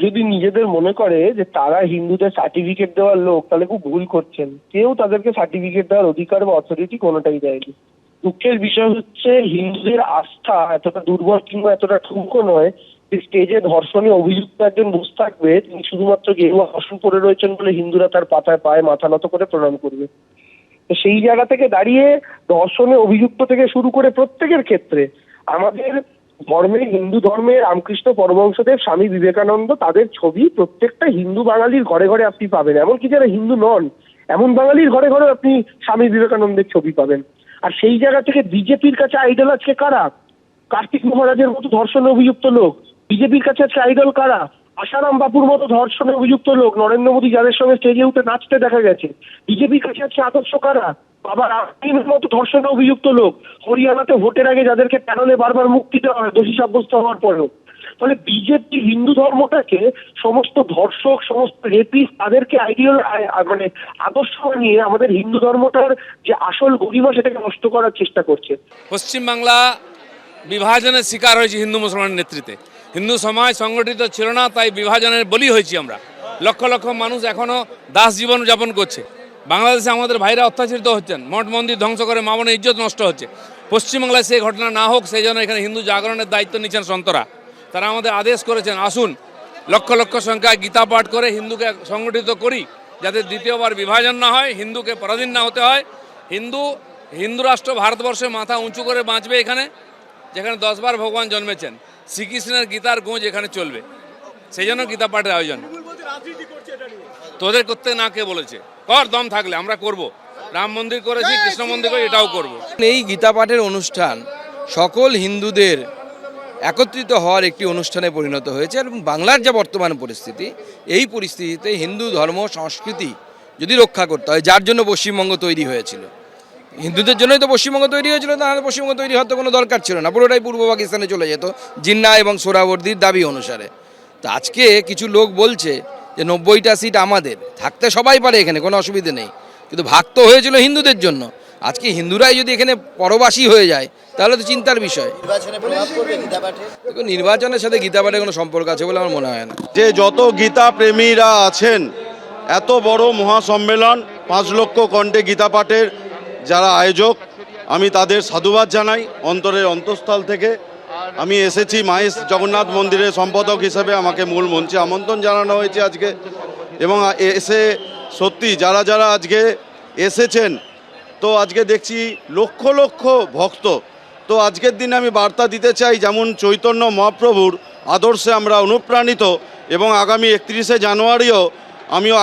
যদি নিজেদের মনে করে যে তারা হিন্দুদের সার্টিফিকেট দেওয়ার লোক, তাহলে খুব ভুল করছেন। কেউ তাদেরকে সার্টিফিকেট দেওয়ার অধিকার বা অথরিটি কোনোটাই দেয়নি। দুঃখের বিষয় হচ্ছে হিন্দুদের আস্থা এতটা দুর্বল কিংবা এতটা ঠুনকো নয় যে স্টেজে ধর্ষণে অভিযুক্ত একজন বসে থাকবে, তিনি শুধুমাত্র গেরুয়া বস্ত্র পরে রয়েছেন বলে হিন্দুরা তার পাতায় পায়ে মাথা নত করে প্রণাম করবে। তো সেই জায়গা থেকে দাঁড়িয়ে ধর্ষণে অভিযুক্ত থেকে শুরু করে প্রত্যেকের ক্ষেত্রে আমাদের ধর্মের, হিন্দু ধর্মের রামকৃষ্ণ পরমহংসদেব, স্বামী বিবেকানন্দ, তাদের ছবি প্রত্যেকটা হিন্দু বাঙালির ঘরে ঘরে আপনি পাবেন। এমনকি যারা হিন্দু নন এমন বাঙালির ঘরে ঘরে আপনি স্বামী বিবেকানন্দের ছবি পাবেন। আর সেই জায়গা থেকে বিজেপির কাছে আইডল আজকে কারা? কার্তিক মহারাজের মতো ধর্ষণে অভিযুক্ত লোক। বিজেপির কাছে আজকে আইডল কারা? আশারাম বাপুর মতো ধর্ষণে অভিযুক্ত লোক, নরেন্দ্র মোদী যাদের সঙ্গে স্টেজে উঠে নাচতে দেখা গেছে। বিজেপির কাছে আজকে আদর্শ কারা? বাবা রামদেবের মতো ধর্ষণে অভিযুক্ত লোক, হরিয়ানাতে ভোটের আগে যাদেরকে প্যানেলে বারবার মুক্তি দেওয়া হয় দোষী সাব্যস্ত হওয়ার পরেও। ফলে বিজেপি হিন্দু ধর্মটাকে সমস্ত ধর্ষক, সমস্ত রেপিস্ট, তাদেরকে আইডিয়াল মানে আদর্শ বানিয়ে আমাদের হিন্দু ধর্মটার যে আসল গরিমা সেটাকে নষ্ট করার চেষ্টা করছে। পশ্চিমবাংলা বিভাজনের শিকার হয়েছে হিন্দু মুসলমানের নেতৃত্বে। হিন্দু সমাজ সংগঠিত ছিল না, তাই বিভাজনের বলি হয়েছি আমরা। লক্ষ লক্ষ মানুষ এখনও দাস জীবন যাপন করছে। বাংলাদেশে আমাদের ভাইরা অত্যাচারিত হচ্ছেন, মঠ মন্দির ধ্বংস করে মা বোনের ইজ্জত নষ্ট হচ্ছে। পশ্চিমবাংলায় সেই ঘটনা না হোক, সেই জন্য এখানে হিন্দু জাগরণের দায়িত্ব নিচ্ছেন সন্তরা। তারা আমাদের আদেশ করেছেন, আসুন লক্ষ লক্ষ সংখ্যায় গীতা পাঠ করে হিন্দুকে সংগঠিত করি, যাতে দ্বিতীয়বার বিভাজন না হয়, হিন্দুকে পরাধীন না হতে হয়। হিন্দু রাষ্ট্র ভারতবর্ষে মাথা উঁচু করে বাঁচবে এখানে, যেখানে 10 বার ভগবান জন্মেছেন। শ্রীকৃষ্ণের গীতার গুঁজ এখানে চলবে, সেই জন্য গীতা পাঠের আয়োজন। তোদের করতে না কে বলেছে? কর, দম থাকলে আমরা করব। রাম মন্দির করেছি, কৃষ্ণ মন্দির করে, এটাও করব। এই গীতা পাঠের অনুষ্ঠান সকল হিন্দুদের একত্রিত হওয়ার একটি অনুষ্ঠানে পরিণত হয়েছে। এবং বাংলার যা বর্তমান পরিস্থিতি, এই পরিস্থিতিতে হিন্দু ধর্ম সংস্কৃতি যদি রক্ষা করতে হয়, যার জন্য পশ্চিমবঙ্গ তৈরি হয়েছিল, হিন্দুদের জন্যই তো পশ্চিমবঙ্গ তৈরি হয়েছিল, তাহলে পশ্চিমবঙ্গ তৈরি হওয়ার তো কোনো দরকার ছিল না, পুরোটাই পূর্ব পাকিস্তানে চলে যেত জিন্না এবং সোহরাওয়ার্দীর দাবি অনুসারে। তো আজকে কিছু লোক বলছে যে 90টা সিট আমাদের, থাকতে সবাই পারে, এখানে কোনো অসুবিধে নেই, কিন্তু ভাগ তো হয়েছিল হিন্দুদের জন্য। আজকে হিন্দুরাই যদি এখানে পরবাসী হয়ে যায়, তাহলে তো চিন্তার বিষয়। নির্বাচনের সাথে গীতা পাঠের কোনো সম্পর্ক আছে বলে আমার মনে হয় না। যে যত গীতা প্রেমীরা আছেন, এত বড় মহাসম্মেলন 5 লক্ষ কণ্ঠে গীতা পাঠের যারা আয়োজক, আমি তাদের সাধুবাদ জানাই অন্তরের অন্তঃস্থল থেকে। আমি এসেছি মাহেশ জগন্নাথ মন্দিরের সম্পাদক হিসেবে, আমাকে মূল মঞ্চে আমন্ত্রণ জানানো হয়েছে আজকে। এবং এসে সত্যি যারা যারা আজকে এসেছেন, তো আজকে দেখছি লক্ষ লক্ষ ভক্ত। তো আজকের দিনে আমি বার্তা দিতে চাই, যেমন চৈতন্য মহাপ্রভুর আদর্শে আমরা অনুপ্রাণিত, এবং আগামী 31শে জানুয়ারিও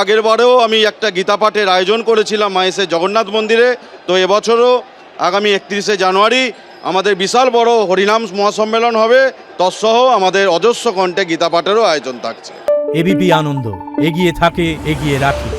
আগের বারেও আমি একটা গীতা পাঠের আয়োজন করেছিলাম মাহেশের জগন্নাথ মন্দিরে। তো এবছরও আগামী 31শে জানুয়ারি আমাদের বিশাল বড় হরিনাম মহাসম্মেলন হবে, তৎসহ আমাদের অজস্র কণ্ঠে গীতা পাঠেরও আয়োজন থাকছে। এবিপি আনন্দ, এগিয়ে থাকে, এগিয়ে রাখে।